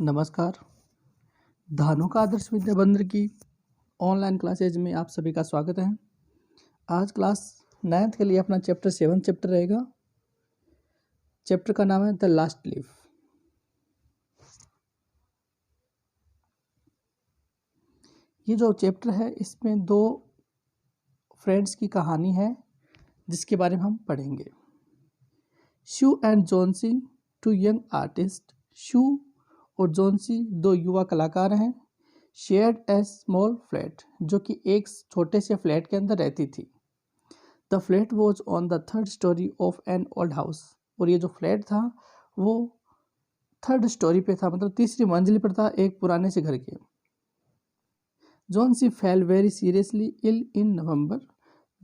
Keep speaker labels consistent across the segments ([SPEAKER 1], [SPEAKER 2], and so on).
[SPEAKER 1] नमस्कार। धानु का आदर्श विद्या मंदिर की ऑनलाइन क्लासेज में आप सभी का स्वागत है। आज क्लास 9th के लिए अपना चैप्टर 7 चैप्टर रहेगा। चैप्टर का नाम है द लास्ट लीफ। ये जो चैप्टर है इसमें दो फ्रेंड्स की कहानी है जिसके बारे में हम पढ़ेंगे। Sue and Johnsy, two young artist. Sue और जॉन्सी दो युवा कलाकार हैं। शेयर्ड ए स्मॉल फ्लैट, जो कि एक छोटे से फ्लैट के अंदर रहती थी। The flat was on the 3rd story of an old house. और ये जो फ्लैट था वो 3rd स्टोरी पे था, मतलब तीसरी मंजिल पर था एक पुराने से घर के। Johnsy fell very seriously ill in November.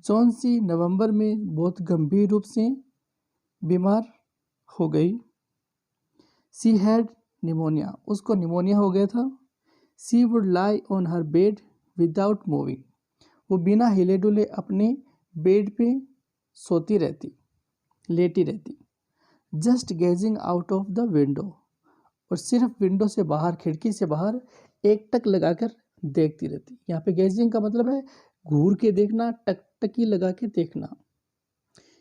[SPEAKER 1] Johnsy नवंबर में बहुत गंभीर रूप से बीमार हो गई। सी हैड निमोनिया, उसको निमोनिया हो गया था। She would lie on her bed without moving, वो बिना हिले डुले अपने बेड पे सोती रहती, लेटी रहती। Just gazing out of the window, और सिर्फ विंडो से बाहर, खिड़की से बाहर एकटक लगाकर देखती रहती। यहाँ पे गेजिंग का मतलब है घूर के देखना, टकटकी लगा के देखना।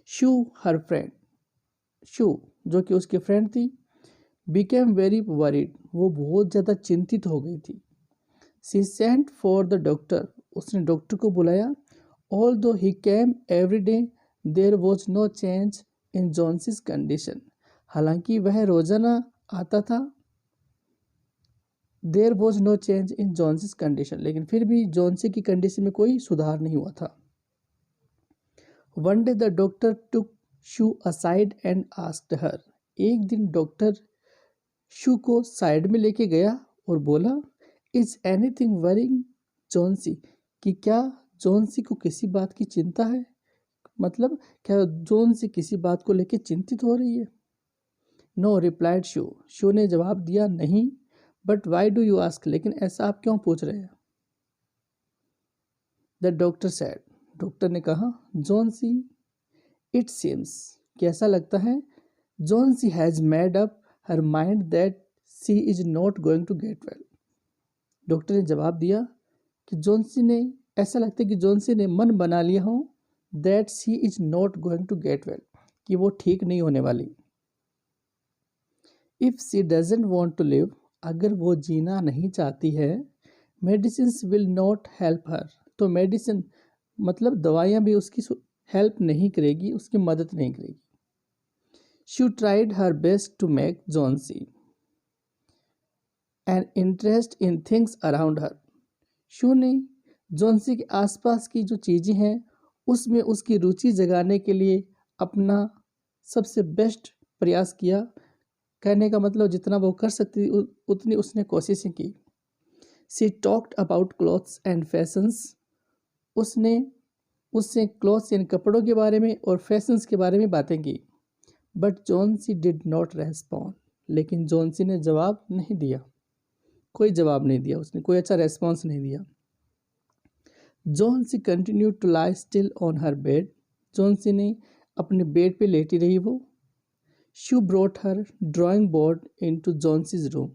[SPEAKER 1] शू हर फ्रेंड, शू जो कि उसकी फ्रेंड थी, became very worried, वो बहुत ज़्यादा चिंतित हो गई थी। She sent for the doctor, उसने डॉक्टर को बुलाया। Although he came every day, there was no change in Jonesy's condition, हालांकि वह रोजाना आता था। There was no change in Jonesy's condition, लेकिन फिर भी जॉन्सी की कंडीशन में कोई सुधार नहीं हुआ था। One day the doctor took Shoo aside and asked her, एक दिन डॉक्टर शू को साइड में लेके गया और बोला, इज एनीथिंग वरिंग जॉन्सी, कि क्या जॉन्सी को किसी बात की चिंता है, मतलब क्या जॉन्सी किसी बात को लेके चिंतित हो रही है। नो रिप्लाइड शू, शू ने जवाब दिया नहीं। But why do you ask, लेकिन ऐसा आप क्यों पूछ रहे हैं। द डॉक्टर सैड, डॉक्टर ने कहा, जॉन्सी इट सीम्स, कैसा लगता है, Johnsy has made up her mind that she is not going to get well. Doctor ने जवाब दिया कि जॉन्सी ने, ऐसा लगता है कि जॉन्सी ने मन बना लिया हो that she is not going to get well, कि वो ठीक नहीं होने वाली। If she doesn't want to live, अगर वो जीना नहीं चाहती है, medicines will not help her, तो मेडिसिन मतलब दवाइयाँ भी उसकी हेल्प नहीं करेगी, उसकी मदद नहीं करेगी। She tried her best to make Jonesy an interest in things around her. शू ने जॉन्सी के आसपास की जो चीज़ें हैं उसमें उसकी रुचि जगाने के लिए अपना सबसे बेस्ट प्रयास किया। कहने का मतलब जितना वो कर सकती थी उतनी उसने कोशिशें की। She talked about clothes and fashions. उसने उससे क्लॉथ्स यानी कपड़ों के बारे में और फैशंस के बारे में बातें की। But Johnsy did not respond, लेकिन जॉन्सी ने जवाब नहीं दिया, कोई जवाब नहीं दिया, उसने कोई अच्छा रेस्पॉन्स नहीं दिया। Johnsy continue to lie still on her bed, Johnsy ने अपने बेड पे लेटी रही वो। Sue brought her drawing board into Johnsy's room,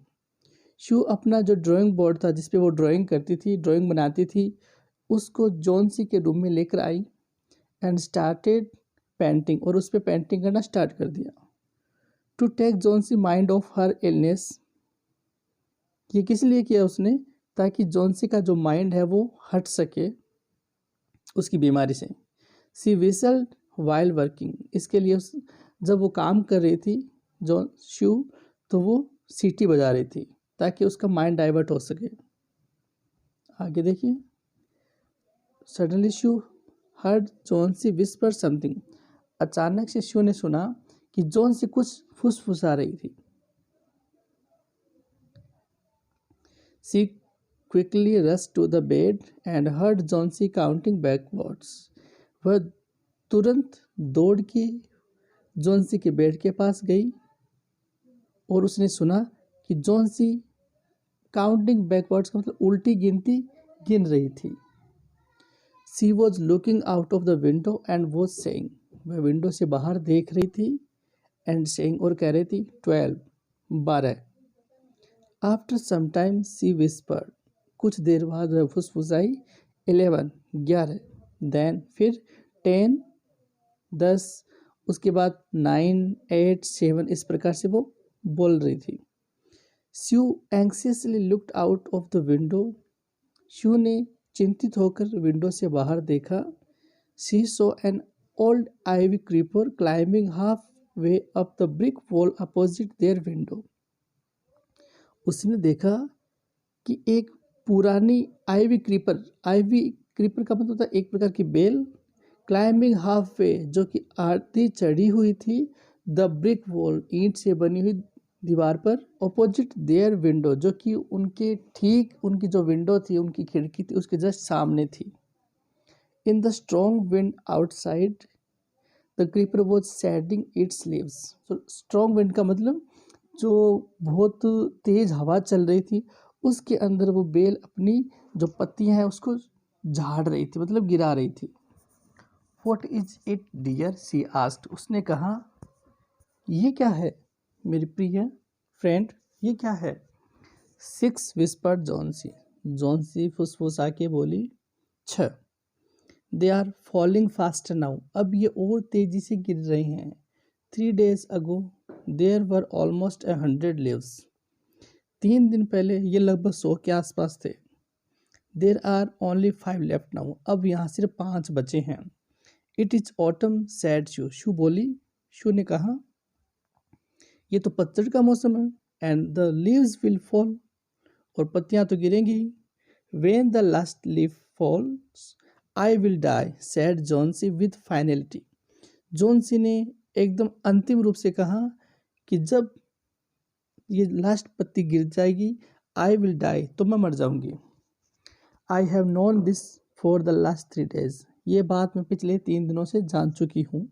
[SPEAKER 1] Sue अपना जो ड्राइंग बोर्ड था जिसपे वो ड्राइंग करती थी, ड्राइंग बनाती थी, उसको जॉन्सी के रूम में लेकर आई। एंड स्टार्टेड पेंटिंग, और उस पर पेंटिंग करना स्टार्ट कर दिया। To take Johnsy mind off her illness, ये किस लिए किया उसने, ताकि जॉन्सी का जो माइंड है वो हट सके उसकी बीमारी से। सी विसल्ड वाइल वर्किंग, इसके लिए जब वो काम कर रही थी शू, तो वो सीटी बजा रही थी ताकि उसका माइंड डाइवर्ट हो सके। आगे देखिए। सडनली शू हर्ड जॉन्सी विस्पर समथिंग, अचानक से शू ने सुना कि जॉन्सी कुछ फुसफुसा रही थी। She quickly rush to the bed and heard Johnsy counting backwards, वह तुरंत दौड़ के जॉन्सी के बेड के पास गई और उसने सुना कि जॉन्सी काउंटिंग बैकवर्ड्स का मतलब उल्टी गिनती गिन रही थी। She was looking out of the window and was saying, वह विंडो से बाहर देख रही थी। एंड सेइंग, और कह रही थी 12, 12। आफ्टर सम टाइम सी विस्पर्ड, कुछ देर बाद वह फुसफुसाई, 11 11, देन फिर 10 10, उसके बाद 9 8 7, इस प्रकार से वो बोल रही थी। Sue anxiously looked out of the window, Sue ने चिंतित होकर विंडो से बाहर देखा। She saw an old ivy creeper climbing half way up the brick wall opposite their window, उसने देखा कि एक पुरानी आइवी क्रीपर का मतलब होता है एक प्रकार की बेल, क्लाइंबिंग हाफ वे जो कि आधी चढ़ी हुई थी, द ब्रिक वॉल ईंट से बनी हुई दीवार पर, अपोजिट देयर विंडो जो कि उनके ठीक उनकी जो विंडो थी, उनकी खिड़की थी, उसके जस्ट सामने थी। In the strong wind outside the creeper was shedding its leaves. Strong wind का मतलब जो बहुत तेज हवा चल रही थी, उसके अंदर वो बेल अपनी जो पत्तियां हैं उसको झाड़ रही थी, मतलब गिरा रही थी। What is it dear? She asked, उसने कहा ये क्या है मेरी प्रिय फ्रेंड, ये क्या है? 6 विस्पर्ड जॉन्सी, जॉन्सी फुसफुसा के बोली 6। They are falling faster now, अब ये और तेजी से गिर रहे हैं। 3 days ago there were almost 100 leaves, 3 दिन पहले ये लगभग 100 के आसपास थे। There are only 5 left now, अब यहाँ सिर्फ 5 बचे हैं। It is autumn said Sue, Sue बोली, शू ने कहा ये तो पतझड़ का मौसम है। And the leaves will fall, और पत्तियां तो गिरेंगी। When the last leaf falls I will die, said Johnsy with finality, Johnsy ने एकदम अंतिम रूप से कहा कि जब ये लास्ट पत्ती गिर जाएगी, आई विल डाई, तो मैं मर जाऊंगी। I have known this for the last 3 days, ये बात मैं पिछले 3 दिनों से जान चुकी हूँ।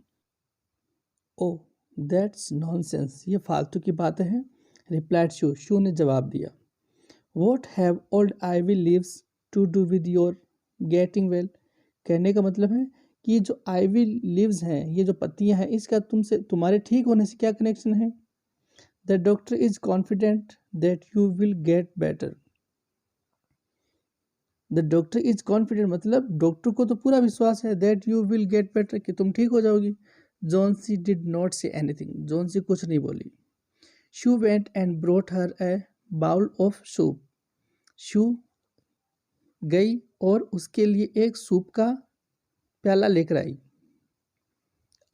[SPEAKER 1] ओ दैट्स नॉनसेंस, ये फालतू की बातें हैं। रिप्लाइड शू, शू ने जवाब दिया। What have old ivy leaves to do with your getting well, कहने का मतलब है कि ये जो आइवी लीव्स हैं, ये जो पत्तियां हैं, इसका तुमसे तुम्हारे ठीक होने से क्या कनेक्शन है? The doctor is confident that you will get better, the doctor is confident मतलब डॉक्टर को तो पूरा विश्वास है, that you will get better, कि तुम ठीक हो जाओगी। Johnsy did not say anything, Johnsy कुछ नहीं बोली। Sue went and brought her a bowl of soup, Sue गई और उसके लिए एक सूप का प्याला लेकर आई।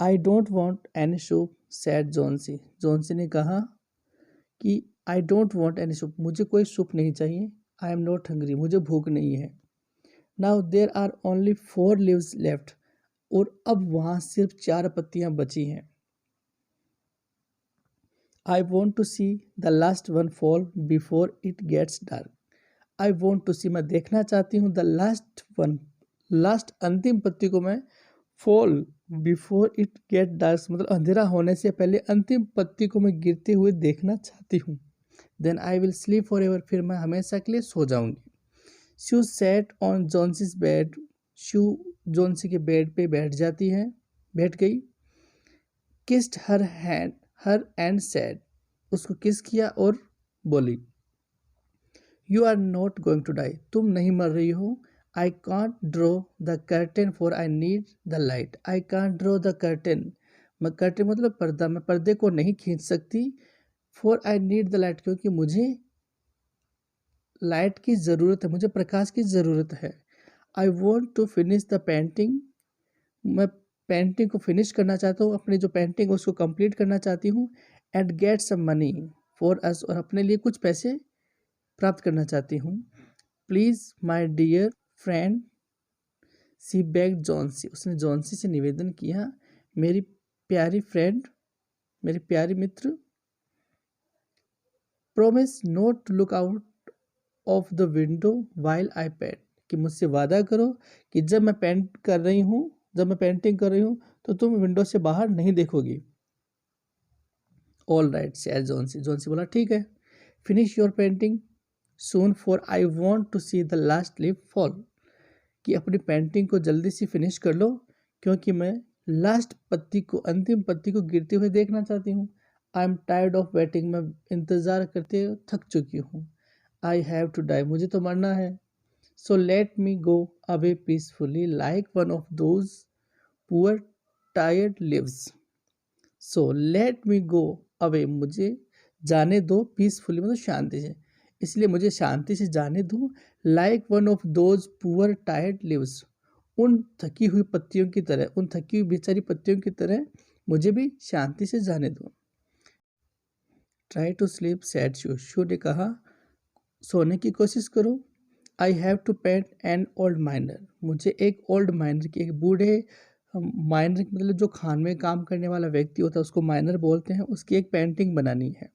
[SPEAKER 1] I don't want any soup, said Johnsy, Johnsy ने कहा कि आई डोंट वॉन्ट एनी सूप, मुझे कोई सूप नहीं चाहिए। आई एम नॉट हंग्री, मुझे भूख नहीं है। Now there are only 4 leaves left, और अब वहाँ सिर्फ 4 पत्तियां बची हैं। I want to see the last one fall before it gets dark, I want to see, मैं देखना चाहती हूँ, द लास्ट वन, लास्ट अंतिम पत्ती को मैं fall before it get dark मतलब अंधेरा होने से पहले अंतिम पत्ती को मैं गिरते हुए देखना चाहती हूँ। Then I will sleep for ever, फिर मैं हमेशा के लिए सो जाऊंगी। Sue sat on Johnsy's bed, Sue Johnsy के बेड पे बैठ जाती है, बैठ गई। किस्ड हर एंड सेड, उसको किस किया और बोली, you are not going to die, तुम नहीं मर रही हो। I can't draw the curtain for I need the light, I can't draw the curtain, मैं कर्टेन मतलब पर्दा, मैं पर्दे को नहीं खींच सकती। For I need the light, क्योंकि मुझे लाइट की ज़रूरत है, मुझे प्रकाश की ज़रूरत है। I want to finish the painting, मैं पेंटिंग को फिनिश करना चाहता हूँ, अपनी जो पेंटिंग है उसको कंप्लीट करना चाहती हूँ। And get some money for us, और अपने लिए कुछ पैसे प्राप्त करना चाहती हूँ। Please my dear friend, she beg Johnsy, उसने जॉन्सी से निवेदन किया, मेरी प्यारी फ्रेंड, मेरी प्यारी मित्र, promise not to look out of the window while I paint, कि मुझसे वादा करो कि जब मैं पेंटिंग कर रही हूँ तो तुम विंडो से बाहर नहीं देखोगी। All right said Johnsy, Johnsy बोला ठीक है। Finish your painting soon for I want to see the last leaf fall, कि अपनी पेंटिंग को जल्दी से फिनिश कर लो, क्योंकि मैं लास्ट पत्ती को, अंतिम पत्ती को गिरते हुए देखना चाहती हूँ। I am tired of waiting, मैं इंतज़ार करते थक चुकी हूँ। आई हैव टू डाई, मुझे तो मरना है। So let me go away peacefully like one of those poor tired leaves. So let me go away, मुझे जाने दो, पीसफुली मतलब शांति से, इसलिए मुझे शांति से जाने दो। Like one of those poor tired leaves, उन थकी हुई पत्तियों की तरह, उन थकी हुई बेचारी पत्तियों की तरह मुझे भी शांति से जाने दो। Try to sleep said Sue, Sue ने कहा सोने की कोशिश करो। I have to paint an old miner, मुझे एक ओल्ड माइनर की, एक बूढ़े माइनर मतलब जो खान में काम करने वाला व्यक्ति होता है उसको माइनर बोलते हैं, उसकी एक पेंटिंग बनानी है।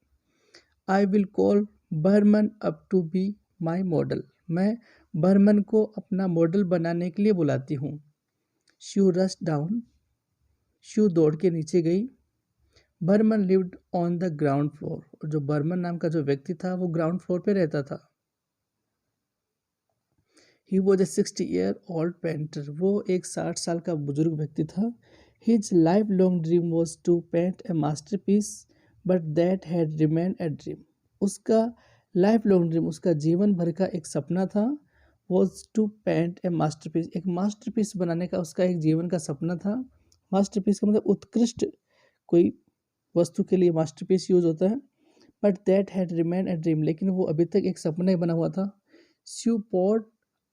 [SPEAKER 1] I will call Behrman up to be my model, मैं बर्मन को अपना मॉडल बनाने के लिए बुलाती हूँ। शू रश डाउन, शू दौड़ के नीचे गई। Behrman lived on the ground floor, और जो बर्मन नाम का जो व्यक्ति था वो ग्राउंड फ्लोर पे रहता था। He was a 60-year-old painter, वो एक 60 साल का बुजुर्ग व्यक्ति था। His lifelong dream was to paint a masterpiece but that had remain a dream, उसका लाइफ लॉन्ग ड्रीम, उसका जीवन भर का एक सपना था। Was to paint a masterpiece, एक मास्टर पीस बनाने का उसका एक जीवन का सपना था। मास्टर पीस का मतलब उत्कृष्ट कोई वस्तु के लिए मास्टर पीस यूज होता है। But that had remain a dream, लेकिन वो अभी तक एक सपना ही बना हुआ था। Sue poured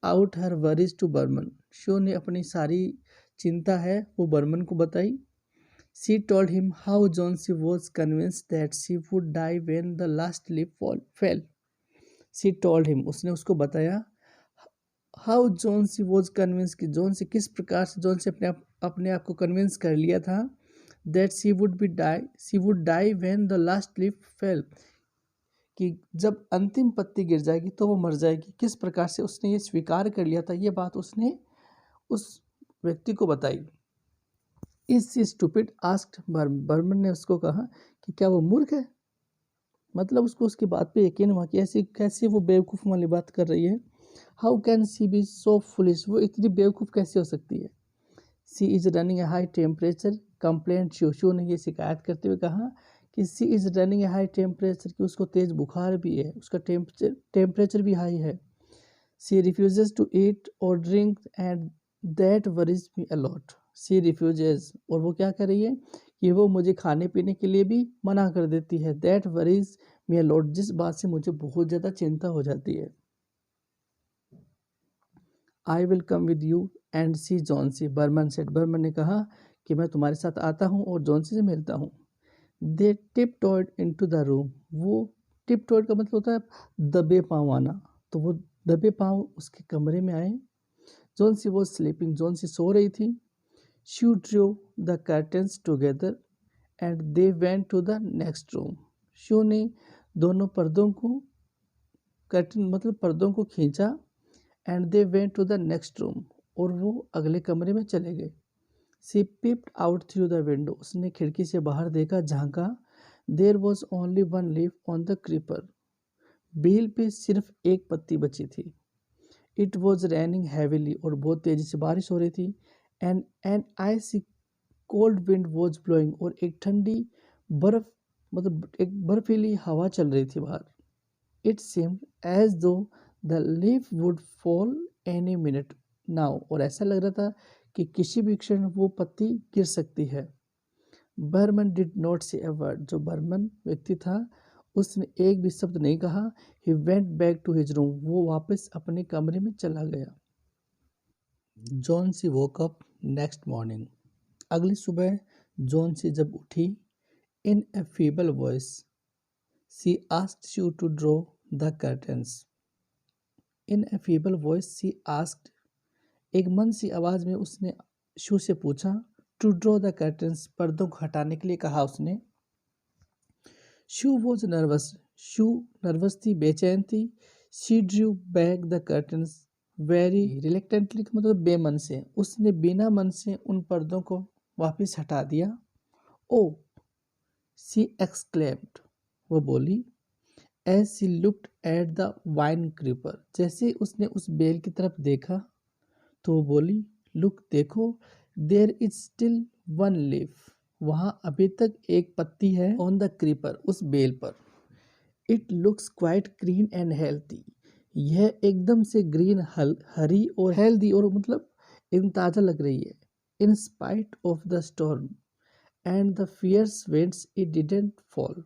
[SPEAKER 1] out her worries to Behrman, Sue ने अपनी सारी चिंता है वो बर्मन को बताई। She told him how Johnsy was convinced that she would die when the last leaf fell. She told him, उसने उसको बताया। हाउ जॉन्सी वॉज कन्विंस, कि जॉन से किस प्रकार से जॉन से अपने आप को कन्विंस कर लिया था that she would die when the last leaf fell, कि जब अंतिम पत्ती गिर जाएगी तो वो मर जाएगी। किस प्रकार से उसने ये स्वीकार कर लिया था, ये बात उसने उस व्यक्ति को बताई। Is she stupid asked Behrman ने उसको कहा कि क्या वो मूर्ख है, मतलब उसको उसकी बात पे यकीन हुआ कि ऐसी कैसे वो बेवकूफ़ वाली बात कर रही है। How can she be so foolish, वो इतनी बेवकूफ़ कैसे हो सकती है। She is running a high temperature complaint Sue ने ये शिकायत करते हुए कहा कि she is running a high temperature, कि उसको तेज़ बुखार भी है, उसका टेम्परेचर भी हाई है। सी रिफ्यूजेज टू ईट और drink and that worries me a lot, she refuses, और वो क्या कर रही है कि वो मुझे खाने पीने के लिए भी मना कर देती है। दैट वरीज मी अलॉट, जिस बात से मुझे बहुत ज़्यादा चिंता हो जाती है। I will come with you and see Johnsy, Behrman said, Behrman ने कहा कि मैं तुम्हारे साथ आता हूँ और जॉन्सी से मिलता हूँ। They tiptoed into the room, वो टिप टॉयड का मतलब होता है दबे पाँव आना, तो वो दबे पाँव उसके कमरे में आए। जॉन्सी वॉज स्लीपिंग, जॉन्सी सो रही थी। She drew the curtains together and they went to the next room, Sue ने दोनों पर्दों को, कर्टन मतलब पर्दों को खींचा, and they went to the next room, और वो अगले कमरे में चले गए। She peeped out through the window, उसने खिड़की से बाहर देखा, झांका। There was only one leaf on the creeper, बेल पे सिर्फ एक पत्ती बची थी। इट वॉज रेनिंग हैविली, और बहुत तेजी से बारिश हो रही थी। And an icy cold wind was blowing, और एक ठंडी बर्फ मतलब एक बर्फीली हवा चल रही थी बाहर। It seemed as though the leaf would fall any minute now, और ऐसा लग रहा था कि किसी भी क्षण वो पत्ती गिर सकती है। बर्मन डिड नॉट से अ वर्ड, जो बर्मन व्यक्ति था उसने एक भी शब्द नहीं कहा। He went back to his room, वो वापस अपने कमरे में चला गया। Johnsy woke up next morning, अगली सुबह जॉन सी जब उठी, in a feeble voice she asked you to draw the curtains, in a feeble voice she asked, एक मन सी आवाज़ में उसने शू से पूछा, टू ड्रॉ द कर्टन्स, पर्दों को हटाने के लिए कहा उसने। शू वॉज नर्वस, शू नर्वस थी, बेचैन थी। She Drew back the curtains very reluctantly, मतलब बेमन से, उसने बिना मन से उन पर्दों को वापस हटा दिया। ओ सी एक्सक्लेम्ड, वो बोली। As she looked at the vine creeper, जैसे उसने उस बेल की तरफ देखा तो वो बोली, लुक देखो, there is still one leaf, वहाँ अभी तक एक पत्ती है ऑन द क्रीपर, उस बेल पर। It looks quite green and healthy, यह एकदम से ग्रीन हरी और हेल्दी और मतलब एकदम ताज़ा लग रही है। In spite of the storm and the fierce winds it didn't fall.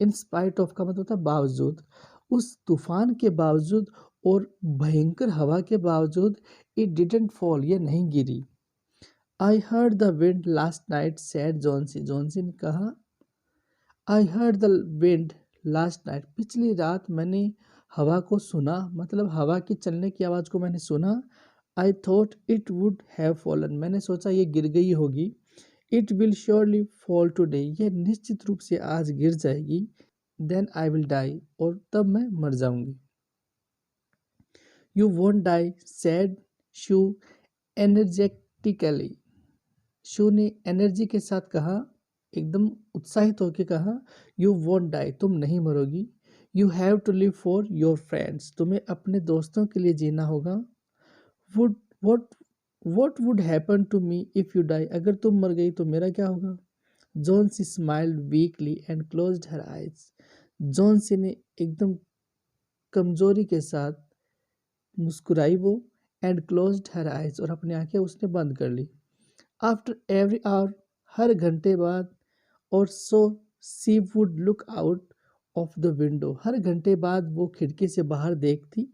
[SPEAKER 1] In spite of का मतलब होता है बावजूद, उस तूफान के बावजूद और भयंकर हवा के बावजूद इट डिडंट फॉल, यह नहीं गिरी। I heard the wind last night said Johnsy, Johnsy ने कहा I heard the wind last night, पिछली रात मैंने हवा को सुना, मतलब हवा की चलने की आवाज़ को मैंने सुना। I thought it would have fallen, मैंने सोचा ये गिर गई होगी। It will surely fall today, यह निश्चित रूप से आज गिर जाएगी। देन आई विल डाई, और तब मैं मर जाऊंगी। You won't die said Sue energetically, Sue ने एनर्जी के साथ कहा, एकदम उत्साहित होकर कहा, यू वोंट डाई, तुम नहीं मरोगी। You have to live for your friends, तुम्हें अपने दोस्तों के लिए जीना होगा। Would what would happen to me if you die, अगर तुम मर गई तो मेरा क्या होगा। Johnsy smiled weakly and closed her eyes, Johnsy ने एकदम कमजोरी के साथ मुस्कुराई वो, एंड क्लोज्ड हर आइज, और अपनी आंखें उसने बंद कर ली। आफ्टर एवरी आवर, हर घंटे बाद, और so she would look out of the window, हर घंटे बाद वो खिड़की से बाहर देखती,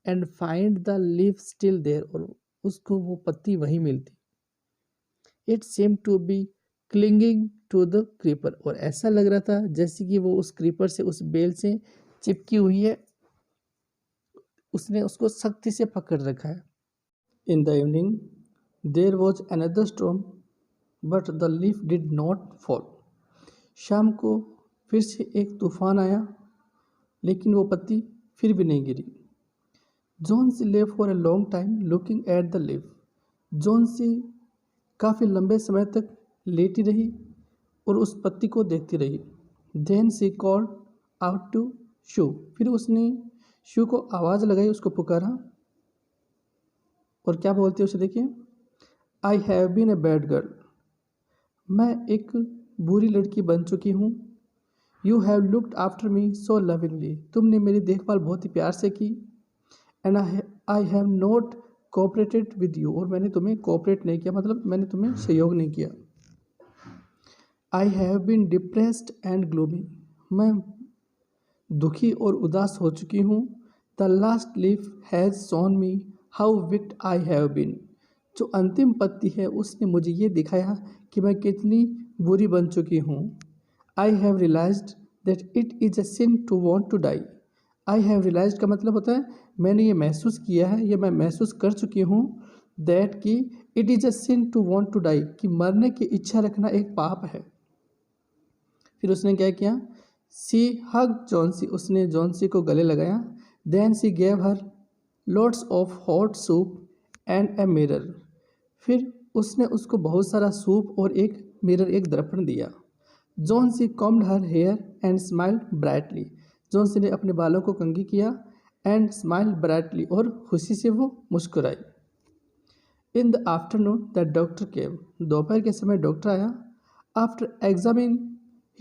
[SPEAKER 1] and find the leaf still there, और उसको वो पत्ती वहीं मिलती। It seem to be clinging to the creeper, और ऐसा लग रहा था जैसे कि वो उस क्रीपर से, उस बेल से चिपकी हुई है, उसने उसको सख्ती से पकड़ रखा है। In the evening there was another storm but the leaf did not fall, शाम को फिर से एक तूफान आया, लेकिन वो पत्ती फिर भी नहीं गिरी। जॉन्सी ले for a long time looking at the leaf, Johnsy काफ़ी लंबे समय तक लेटी रही और उस पत्ती को देखती रही। Then she called out to Sue, फिर उसने शू को आवाज़ लगाई, उसको पुकारा, और क्या बोलती है उसे देखिए, I have been a bad girl, मैं एक बुरी लड़की बन चुकी हूँ। You have looked after me so lovingly, तुमने मेरी देखभाल बहुत ही प्यार से की। And I have not cooperated with you, और मैंने तुम्हें कोऑपरेट नहीं किया, मतलब मैंने तुम्हें सहयोग नहीं किया। I have been depressed and gloomy, मैं दुखी और उदास हो चुकी हूँ। The last leaf has shown me how wicked I have been, जो अंतिम पत्ती है उसने मुझे ये दिखाया कि मैं कितनी बुरी बन चुकी हूँ। I have realised that it is a sin to want to die, I have realised का मतलब होता है मैंने ये महसूस किया है, ये मैं महसूस कर चुकी हूँ, दैट कि it is a sin to want to die, कि मरने की इच्छा रखना एक पाप है। फिर उसने क्या किया, सी हग जॉन्सी, उसने जॉन्सी को गले लगाया। Then she gave her lots of hot soup and a mirror, फिर उसने उसको बहुत सारा सूप और एक मिरर, एक दर्पण दिया। Johnsy combed her hair and smiled brightly, Johnsy ने अपने बालों को कंघी किया, एंड स्माइल्ड ब्राइटली, और खुशी से वो मुस्कुराई। In the afternoon the doctor came, दोपहर के समय डॉक्टर आया। आफ्टर एग्जामिन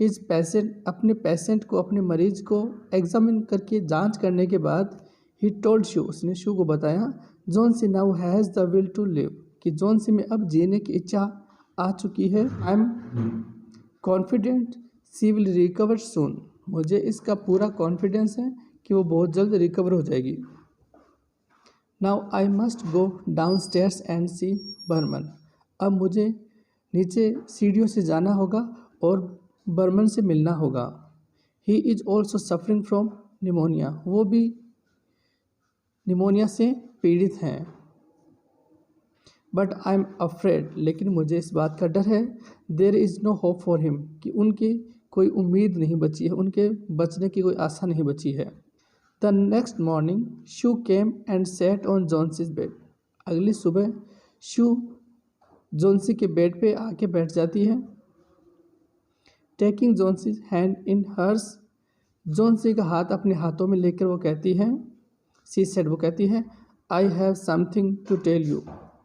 [SPEAKER 1] हिज पेशेंट, अपने पेशेंट को, अपने मरीज को एग्जामिन करके जांच करने के बाद, ही टोल्ड शू, उसने शू को बताया, Johnsy now has the will to live, कि जॉन्सी में अब जीने की इच्छा आ चुकी है। I am confident she will recover soon, मुझे इसका पूरा कॉन्फिडेंस है कि वो बहुत जल्द रिकवर हो जाएगी। Now I must go down stairs and see Behrman, अब मुझे नीचे सीढ़ियों से जाना होगा और बर्मन से मिलना होगा। He is also suffering from pneumonia, वो भी निमोनिया से पीड़ित हैं। बट आई एम अफ्रेड, लेकिन मुझे इस बात का डर है, there is no hope for him, कि उनकी कोई उम्मीद नहीं बची है, उनके बचने की कोई आशा नहीं बची है। The next morning shoe came and set on Johnsy's bed, अगली सुबह शू जॉन्सी के बेड पे आके बैठ जाती है। Taking Johnsy's hand in hers, Johnsy का हाथ अपने हाथों में लेकर वो कहती है, सी सेड, वो कहती है, I have something to tell you,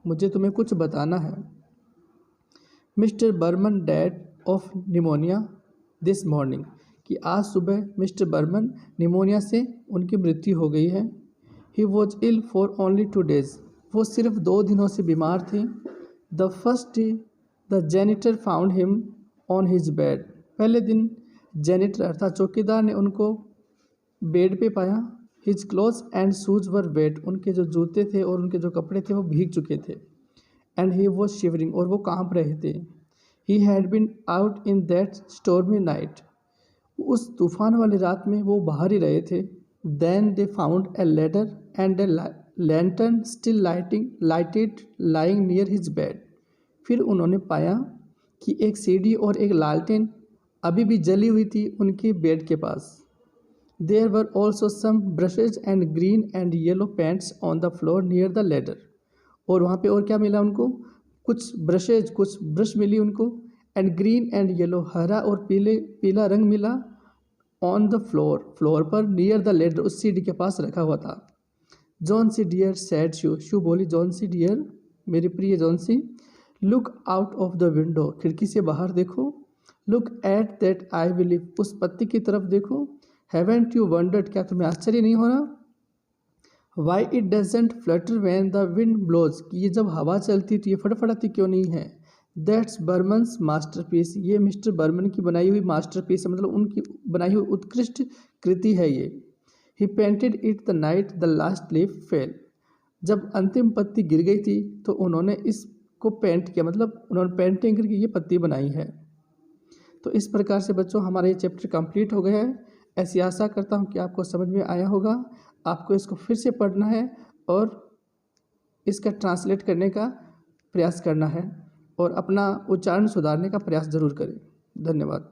[SPEAKER 1] मुझे तुम्हें कुछ बताना है। Mr Behrman died of pneumonia this morning, कि आज सुबह मिस्टर बर्मन निमोनिया से उनकी मृत्यु हो गई है। He was ill for only 2 days, वो सिर्फ 2 दिनों से बीमार थे। The first day the janitor found him on his bed, पहले दिन जेनिटर अर्थात चौकीदार ने उनको बेड पे पाया। His clothes and shoes were wait, उनके जो जूते थे और उनके जो कपड़े थे वो भीग चुके थे। एंड ही वॉज शिवरिंग, और वो कांप रहे थे। He had been out in that stormy night, उस तूफान वाली रात में वो बाहर ही रहे थे। Then they found a ladder and a lantern still lighted lying near his bed, फिर उन्होंने पाया कि एक सीढ़ी और एक लालटेन अभी भी जली हुई थी उनके बेड के पास। There were also some brushes and green and yellow paints on the floor near the ladder, और वहाँ पे और क्या मिला उनको, कुछ ब्रश मिली उनको, एंड ग्रीन एंड येलो, हरा और पीला रंग मिला, ऑन द फ्लोर पर, नियर द लेडर, उस सीढ़ी के पास रखा हुआ था। Johnsy dear said Sue बोली, जॉन सी डियर मेरी प्रिय Johnsy, look out of the window, खिड़की से बाहर देखो। Look at that ivy, उस पत्ती की तरफ देखो। हैवेंट यू वंडर्ड, क्या तुम्हें आश्चर्य नहीं हो रहा? Why it doesn't flutter when the wind blows, कि ये जब हवा चलती तो ये फटफटाती क्यों नहीं है? दैट्स बर्मन्स मास्टरपीस, ये मिस्टर बर्मन की बनाई हुई मास्टरपीस है, मतलब उनकी बनाई हुई उत्कृष्ट कृति है ये। He painted it the night the last leaf fell, जब अंतिम पत्ती गिर गई थी तो उन्होंने इसको पेंट किया, मतलब उन्होंने पेंटिंग करके ये पत्ती बनाई है। तो इस प्रकार से बच्चों हमारा ये चैप्टर कंप्लीट हो गया है। ऐसी आशा करता हूँ कि आपको समझ में आया होगा। आपको इसको फिर से पढ़ना है और इसका ट्रांसलेट करने का प्रयास करना है और अपना उच्चारण सुधारने का प्रयास जरूर करें। धन्यवाद।